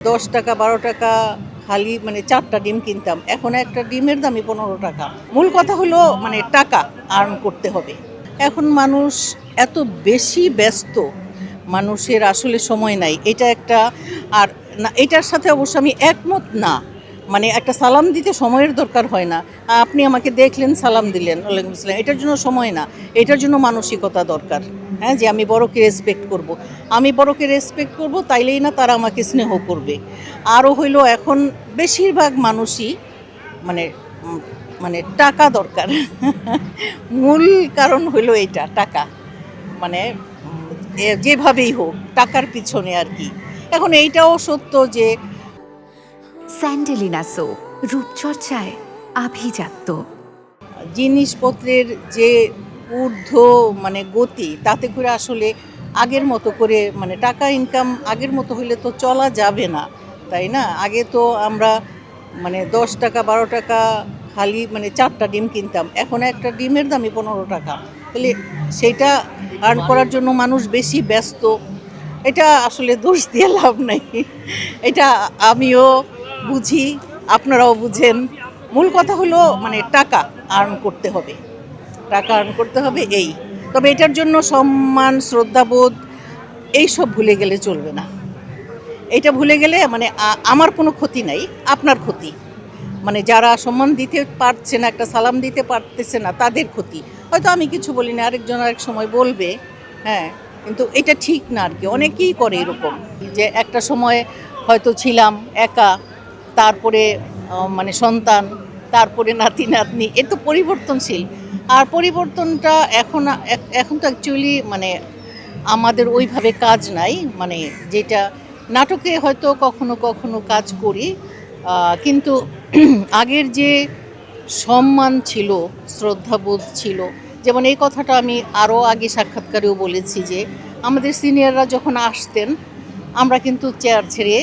10 টাকা 12 টাকা খালি মানে 4টা ডিম কিনতাম, এখন একটা ডিমের দামই 15 টাকা। মূল কথা হলো মানে টাকা আর্ন করতে হবে। এখন মানুষ এত বেশি ব্যস্ত, মানুষের আসলে সময় নাই, এটা একটা। আর না, এটার সাথে অবশ্য আমি একমত না। মানে একটা সালাম দিতে সময়ের দরকার হয় না। আপনি আমাকে দেখলেন, সালাম দিলেন, ওয়ালাইকুম আসসালাম, এটার জন্য সময় না, এটার জন্য মানসিকতা দরকার। হ্যাঁ, যে আমি বড়কে রেসপেক্ট করব। আমি বড়কে রেসপেক্ট করব, তাইলেই না তারা আমাকে স্নেহ করবে। আরও হইলো এখন বেশিরভাগ মানুষই মানে মানে টাকা দরকার। মূল কারণ হইলো এইটা, টাকা। মানে যেভাবেই হোক টাকার পিছনে আর কি। এখন এইটাও সত্য যে স্যান্ডেলিনা সো রূপচর্চায় আভিজাত্য। জিনিসপত্রের যে ঊর্ধ্ব মানে গতি, তাতে করে আসলে আগের মতো করে মানে টাকা ইনকাম আগের মতো হইলে তো চলা যাবে না, তাই না? আগে তো আমরা মানে 10 টাকা 12 টাকা খালি মানে 4টা ডিম কিনতাম, এখন একটা ডিমের দামই 15 টাকা। তাহলে সেইটা আর্ন করার জন্য মানুষ বেশি ব্যস্ত। এটা আসলে দোষ দিয়ে লাভ নাই। এটা আমিও বুঝি, আপনারাও বুঝেন। মূল কথা হলো মানে টাকা আর্ন করতে হবে, টাকা আর্ন করতে হবে এই। তবে এটার জন্য সম্মান, শ্রদ্ধাবোধ এইসব ভুলে গেলে চলবে না। এটা ভুলে গেলে মানে আমার কোনো ক্ষতি নাই, আপনার ক্ষতি। মানে যারা সম্মান দিতে পারছে না, একটা সালাম দিতে পারতেছে না, তাদের ক্ষতি। হয়তো আমি কিছু বলি না, আরেকজন আরেক সময় বলবে। হ্যাঁ, কিন্তু এটা ঠিক না আর কি। অনেকেই করে এরকম, যে একটা সময় হয়তো ছিলাম একা, তারপরে মানে সন্তান, তারপরে নাতি নাতনি, এ তো পরিবর্তনশীল। আর পরিবর্তনটা এখন তো অ্যাকচুয়ালি মানে আমাদের ওইভাবে কাজ নাই। মানে যেটা নাটকে হয়তো কখনো কখনো কাজ করি, কিন্তু আগের যে সম্মান ছিল, শ্রদ্ধাবোধ ছিল। যেমন এই কথাটা আমি আরও আগে সাক্ষাৎকারেও বলেছি যে আমাদের সিনিয়ররা যখন আসতেন, আমরা কিন্তু চেয়ার ছেড়ে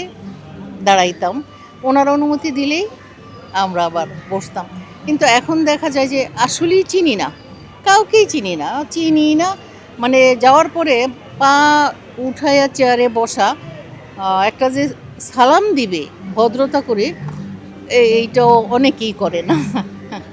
দাঁড়াইতাম, ওনারা অনুমতি দিলেই আমরা আবার বসতাম। কিন্তু এখন দেখা যায় যে আসলেই চিনি না, কাউকেই চিনি না। মানে যাওয়ার পরে পা উঠাইয়া চেয়ারে বসা, একটা যে সালাম দিবে ভদ্রতা করে, এইটাও অনেকেই করে না।